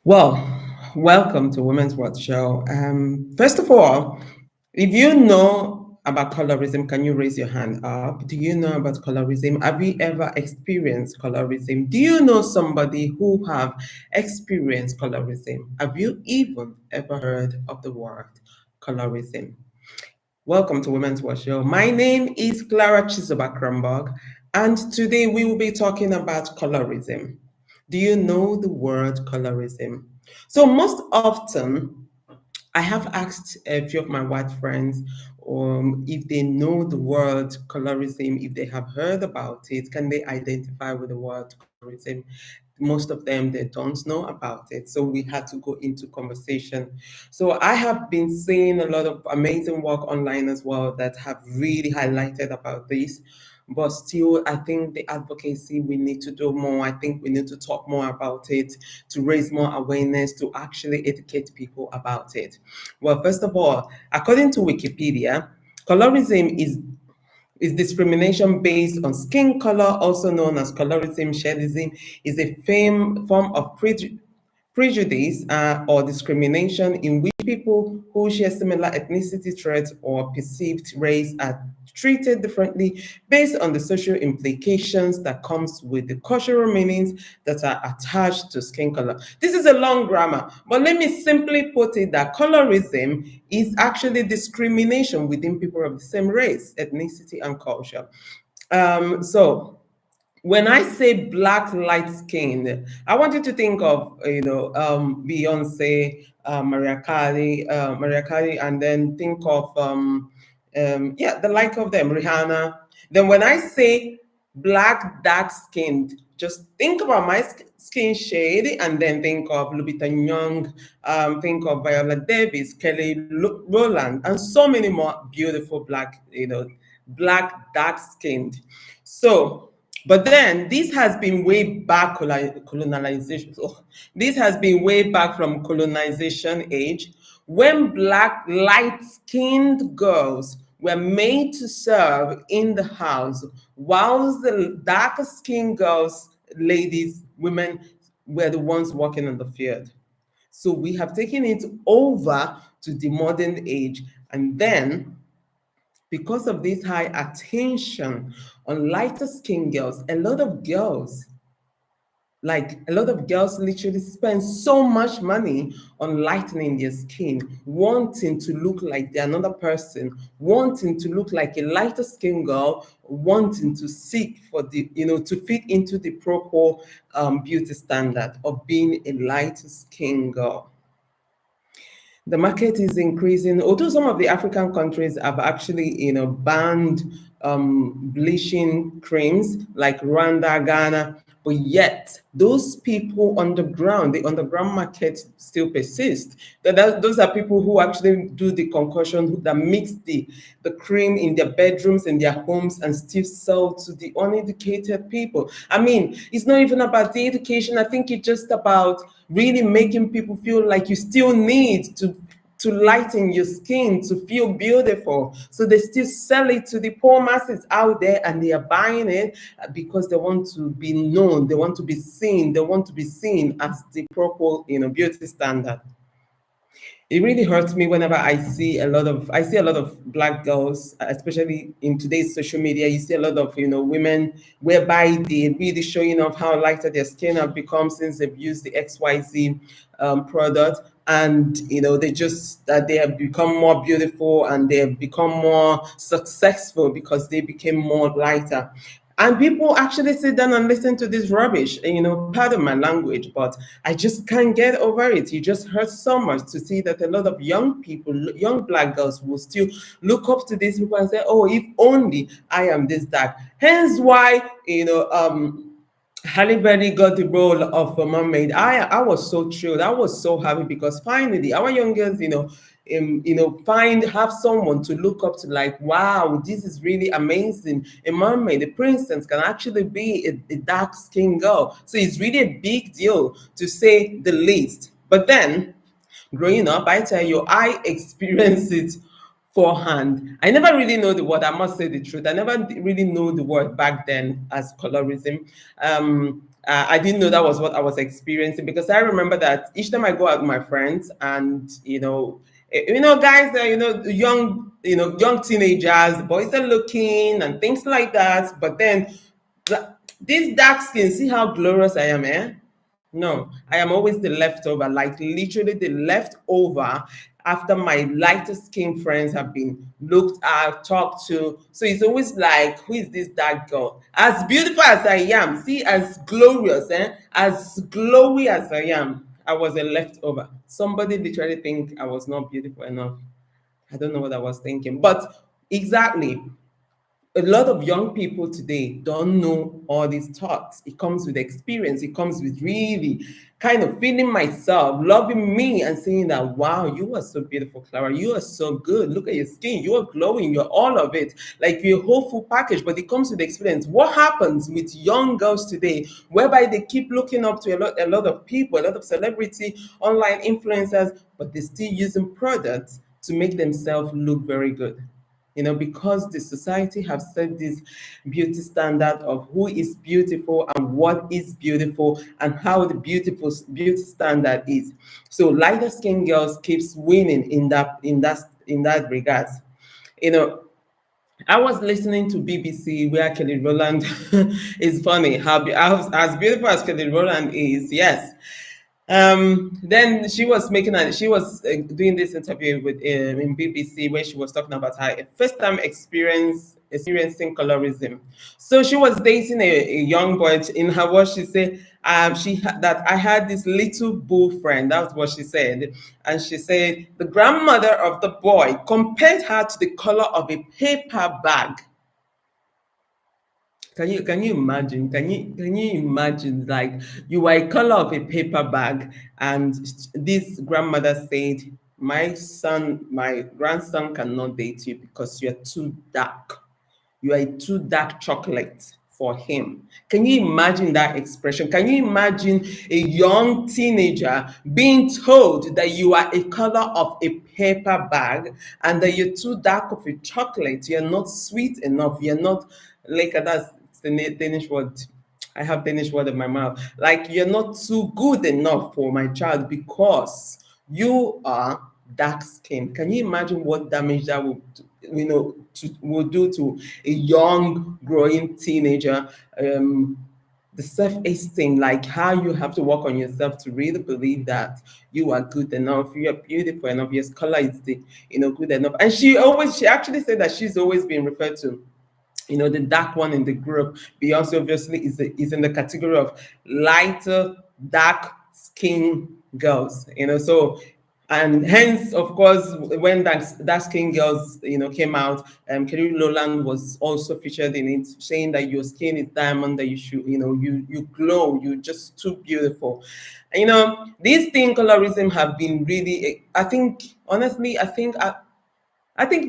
Well, welcome to Women's World Show. First of all, if you know about colorism, can you raise your hand up? Do you know about colorism? Have you ever experienced colorism? Do you know somebody who have experienced colorism? Have you even ever heard of the word colorism? Welcome to Women's World Show. My name is Clara Chizoba Kronberg, and today we will be talking about colorism. Do you know the word colorism? So most often, I have asked a few of my white friends if they know the word colorism, if they have heard about it, can they identify with the word colorism? Most of them, they don't know about it. So we had to go into conversation. So I have been seeing a lot of amazing work online as well that have really highlighted about this. But still, I think the advocacy, we need to do more. I think we need to talk more about it, to raise more awareness, to actually educate people about it. Well, first of all, according to Wikipedia, colorism is discrimination based on skin color, also known as colorism. Shadeism is a form of prejudice or discrimination in which people who share similar ethnicity traits or perceived race are treated differently based on the social implications that comes with the cultural meanings that are attached to skin color. This is a long grammar, but let me simply put it that colorism is actually discrimination within people of the same race, ethnicity, and culture. So when I say black light skinned, I want you to think of Beyonce, Mariah Carey, and then think of the like of them, Rihanna. Then when I say black dark skinned, just think about my skin shade, and then think of Lupita Nyong, think of Viola Davis, Rowland, and so many more beautiful black, black dark skinned. So, but then this has been way back colonization. So this has been way back from colonization age when black light-skinned girls were made to serve in the house, whilst the darker skinned girls, ladies, women were the ones working in the field. So we have taken it over to the modern age, and then because of this high attention on lighter skinned girls, a lot of girls literally spend so much money on lightening their skin, wanting to look like the another person, wanting to look like a lighter skin girl, wanting to seek for to fit into the proper beauty standard of being a lighter skin girl. The market is increasing, although some of the African countries have actually, banned bleaching creams like Rwanda, Ghana, but yet those people underground, the underground market still persists. Those are people who actually do the concoction, that mix the cream in their bedrooms, in their homes, and still sell to the uneducated people. I mean, it's not even about the education. I think it's just about really making people feel like you still need to lighten your skin to feel beautiful. So they still sell it to the poor masses out there, and they are buying it because they want to be known, they want to be seen, they want to be seen as the proper, beauty standard. It really hurts me whenever I see a lot of black girls, especially in today's social media. You see a lot of women whereby they really showing off how lighter their skin have become since they've used the XYZ product, and they have become more beautiful and they have become more successful because they became more lighter. And people actually sit down and listen to this rubbish, pardon my language, but I just can't get over it. It just hurts so much to see that a lot of young people, young black girls, will still look up to these people and say, oh, if only I am this dark. Hence why, Halle Berry got the role of a mermaid. I was so thrilled. I was so happy because finally our young girls, have someone to look up to. Like, wow, this is really amazing. A mermaid, a princess, can actually be a dark skinned girl. So it's really a big deal, to say the least. But then, growing up, I tell you, I experienced it forehand. I never really know the word. I must say the truth. I never really know the word back then as colorism. I didn't know that was what I was experiencing, because I remember that each time I go out with my friends, and guys, young teenagers, boys are looking and things like that. But then this dark skin, see how glorious I am, eh? No, I am always the leftover, like literally the leftover after my lighter skin friends have been looked at, talked to. So it's always like, who is this dark girl? As beautiful as I am, see, as glorious, as glowy as I am, I was a leftover. Somebody literally think I was not beautiful enough. I don't know what I was thinking, but exactly, a lot of young people today don't know all these thoughts. It comes with experience. It comes with really kind of feeling myself, loving me, and saying that, wow, you are so beautiful, Clara. You are so good. Look at your skin. You are glowing. You're all of it. Like you're a whole full package, but it comes with experience. What happens with young girls today, whereby they keep looking up to a lot of people, a lot of celebrity, online influencers, but they're still using products to make themselves look very good, because the society have set this beauty standard of who is beautiful and what is beautiful and how the beautiful beauty standard is. So lighter skinned girls keeps winning in that regards. You know, I was listening to BBC where Kelly Rowland is funny how as beautiful as Kelly Rowland is, yes. Then she was doing this interview with in BBC where she was talking about her first time experiencing colorism. So she was dating a young boy. In her words, she said, that I had this little bull friend. That's what she said, and she said the grandmother of the boy compared her to the color of a paper bag. Can you imagine? Can you imagine, like, you are a color of a paper bag, and this grandmother said, my grandson cannot date you because you're too dark. You are a too dark chocolate for him. Can you imagine that expression? Can you imagine a young teenager being told that you are a color of a paper bag and that you're too dark of a chocolate, you're not sweet enough, you're not, like, that's the Danish word. I have Danish word in my mouth. Like, you're not too good enough for my child because you are dark skin. Can you imagine what damage that will do to a young growing teenager? The self-esteem, like how you have to work on yourself to really believe that you are good enough, you are beautiful enough, your color is good enough. And she actually said that she's always been referred to, the dark one in the group. Beyonce obviously is in the category of lighter, dark skin girls. So, and hence, of course, when dark skin girls, came out, Kerry Lowland was also featured in it, saying that your skin is diamond, that you should, you glow, you're just too beautiful. And, these thing colorism have been really, I think, honestly, I think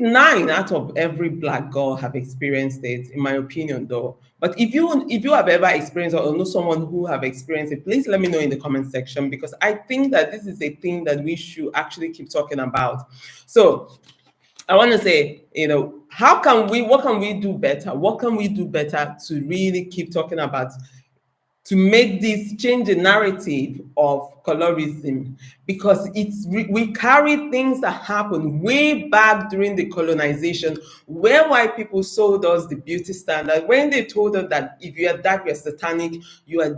9 out of every black girl have experienced it, in my opinion, though. But if you have ever experienced or know someone who have experienced it, please let me know in the comment section, because I think that this is a thing that we should actually keep talking about. So I want to say, what can we do better? What can we do better to really keep talking about, to make this change the narrative of colorism? Because we carry things that happened way back during the colonization, where white people sold us the beauty standard, when they told us that if you are dark, you're satanic, you are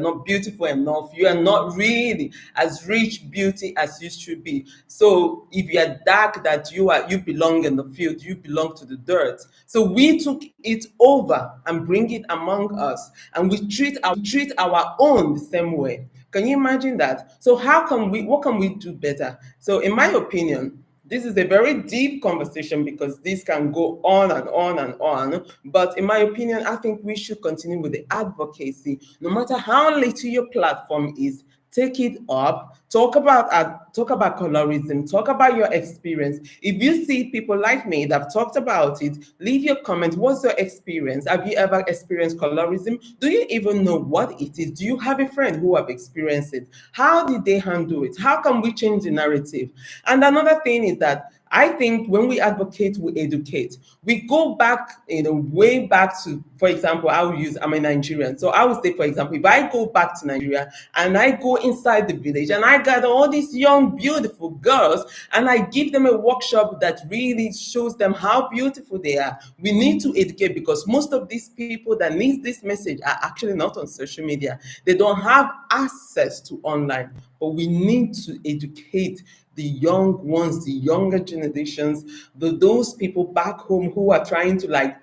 not beautiful enough, you are not really as rich beauty as you should be. So if you are dark, that you belong in the field, you belong to the dirt. So we took it over and bring it among us, and we treat our own the same way. Can you imagine that? So what can we do better? So in my opinion, this is a very deep conversation, because this can go on and on and on. But in my opinion, I think we should continue with the advocacy. No matter how little your platform is, take it up, talk about colorism, talk about your experience. If you see people like me that have talked about it, leave your comment. What's your experience? Have you ever experienced colorism? Do you even know what it is? Do you have a friend who have experienced it? How did they handle it? How can we change the narrative? And another thing is that I think when we advocate, we educate. We go back, way back to, for example, I'm a Nigerian. So I would say, for example, if I go back to Nigeria and I go inside the village and I gather all these young, beautiful girls and I give them a workshop that really shows them how beautiful they are, we need to educate, because most of these people that need this message are actually not on social media. They don't have access to online, but we need to educate the young ones, the younger generations, those people back home who are trying to, like,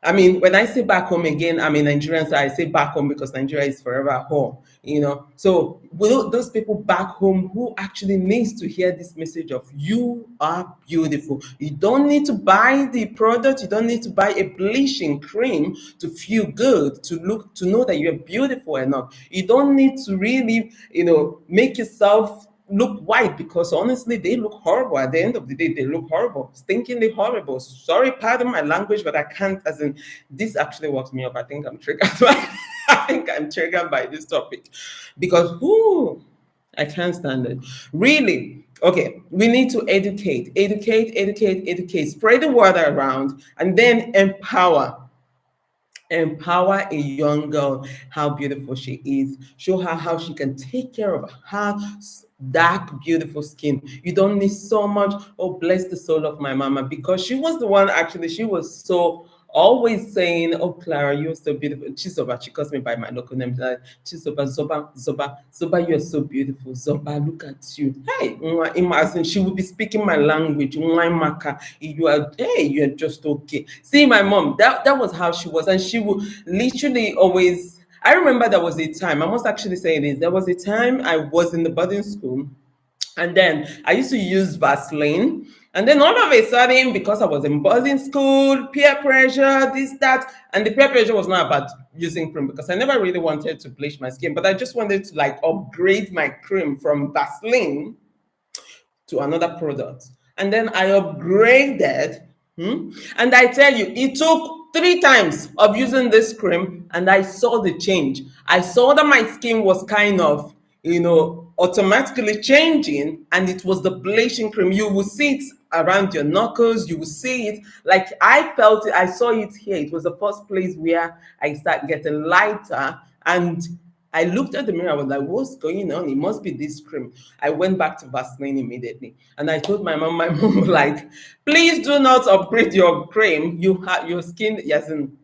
I mean, when I say back home again, I'm a Nigerian, so I say back home because Nigeria is forever home, So those people back home who actually needs to hear this message of you are beautiful. You don't need to buy the product. You don't need to buy a bleaching cream to feel good, to know that you're beautiful enough. You don't need to really, make yourself look white, because honestly they look horrible. At the end of the day, they look horrible, stinkingly horrible. Sorry, pardon my language, but I can't, as in, this actually works me up. I think I'm triggered by I think I'm triggered by this topic, because I can't stand it, really. Okay, we need to educate, spread the word around, and then empower a young girl how beautiful she is. Show her how she can take care of her dark beautiful skin. You don't need so much. Oh, bless the soul of my mama, because she was the one, actually, she was so always saying, oh, Clara, you're so beautiful. Chizoba, she calls me by my local name, like, Chizoba, Zoba, you're so beautiful. Zoba, look at you. Hey, imagine, she would be speaking my language. Maka, you're just okay. See, my mom, that was how she was. And she would literally always, I remember there was a time, I must actually say this, there was a time I was in the boarding school, and then I used to use Vaseline. And then all of a sudden, because I was in boarding school, peer pressure, this, that, and the peer pressure was not about using cream, because I never really wanted to bleach my skin, but I just wanted to, like, upgrade my cream from Vaseline to another product. And then I upgraded. And I tell you, it took 3 times of using this cream, and I saw the change. I saw that my skin was kind of, automatically changing, and it was the bleaching cream. You will see it around your knuckles. You will see it. Like, I felt it. I saw it here. It was the first place where I started getting lighter, and I looked at the mirror. I was like, what's going on? It must be this cream. I went back to Vaseline immediately. And I told my mom, was like, please do not upgrade your cream. You have your skin, yes, and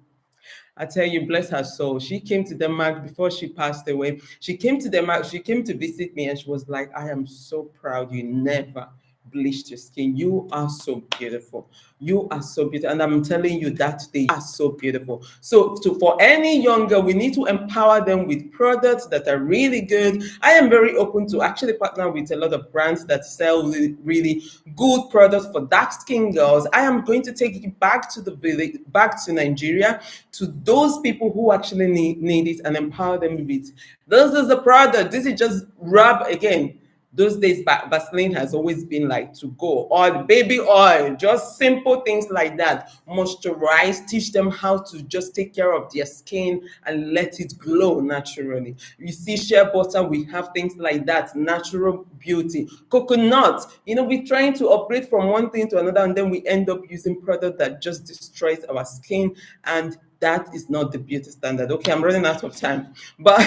I tell you, bless her soul. She came to Denmark before she passed away. She came to Denmark, she came to visit me, and she was like, I am so proud you never bleached your skin. You are so beautiful. You are so beautiful. And I'm telling you that today, you are so beautiful. So for any young girl, we need to empower them with products that are really good. I am very open to actually partner with a lot of brands that sell really, really good products for dark skin girls. I am going to take it back to the village, back to Nigeria, to those people who actually need it, and empower them with it. This is the product. This is just rub again. Those days, Vaseline has always been like to go, or baby oil, just simple things like that. Moisturize, teach them how to just take care of their skin and let it glow naturally. You see, shea butter, we have things like that, natural beauty. Coconut, we're trying to upgrade from one thing to another, and then we end up using product that just destroys our skin, and that is not the beauty standard. Okay, I'm running out of time. But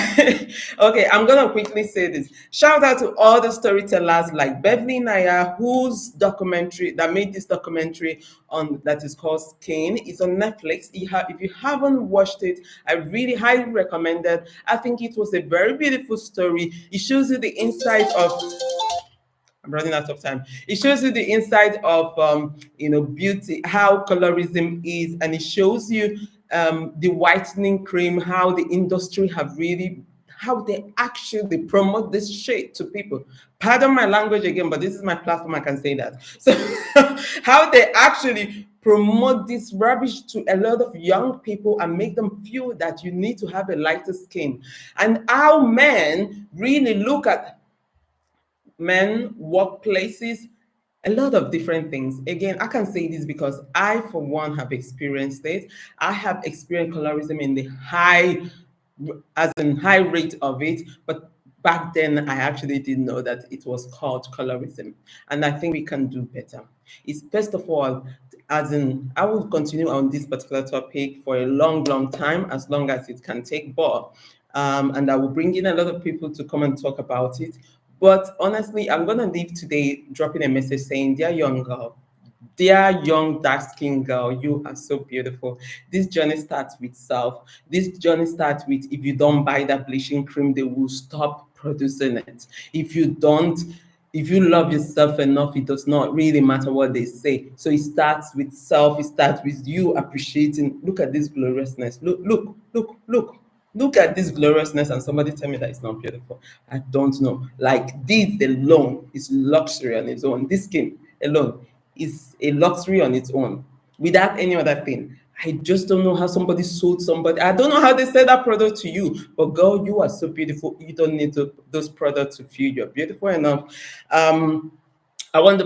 okay, I'm gonna quickly say this. Shout out to all the storytellers like Beverly Naya, whose documentary that made this documentary on that is called Skin. It's on Netflix. If you haven't watched it, I really highly recommend it. I think it was a very beautiful story. It shows you the inside of, I'm running out of time. It shows you the inside of, beauty, how colorism is, and it shows you the whitening cream, how the industry have really, how they actually promote this shit to people. Pardon my language again, but this is my platform. I can say that. So, how they actually promote this rubbish to a lot of young people and make them feel that you need to have a lighter skin, and how men really look at men, workplaces, a lot of different things. Again, I can say this because I, for one, have experienced it. I have experienced colorism in the high, as in high rate of it, but back then I actually didn't know that it was called colorism, and I think we can do better. It's first of all, as in, I will continue on this particular topic for a long, long time, as long as it can take, but and I will bring in a lot of people to come and talk about it. But honestly, I'm gonna leave today dropping a message saying, dear young girl, dear young dark skinned girl, you are so beautiful. This journey starts with self. This journey starts with, if you don't buy that bleaching cream, they will stop producing it. If you don't, if you love yourself enough, it does not really matter what they say. So it starts with self, it starts with you appreciating. Look at this gloriousness. Look, look, look, look. Look at this gloriousness, and somebody tell me that it's not beautiful. I don't know. Like this alone is luxury on its own. This skin alone is a luxury on its own without any other thing. I just don't know how somebody sold somebody. I don't know how they sell that product to you. But girl, you are so beautiful. You don't need those products to feel you're beautiful enough. Um, I want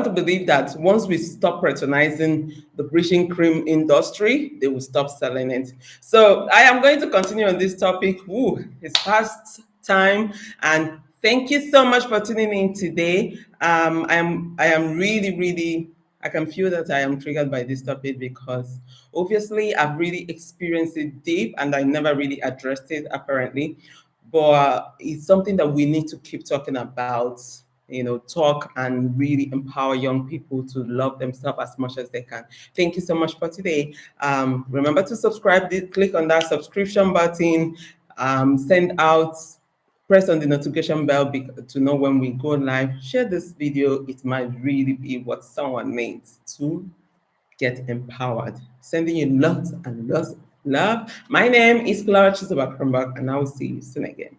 to believe that once we stop patronizing the bleaching cream industry, they will stop selling it. So I am going to continue on this topic. Ooh, it's past time, and thank you so much for tuning in today. I am really, really, I can feel that I am triggered by this topic because obviously I've really experienced it deep and I never really addressed it apparently, but it's something that we need to keep talking about, talk and really empower young people to love themselves as much as they can. Thank you so much for today. Remember to subscribe, click on that subscription button, send out, press on the notification bell to know when we go live. Share this video. It might really be what someone needs to get empowered. Sending you lots and lots of love. My name is Clara Chisabakramberg, and I will see you soon again.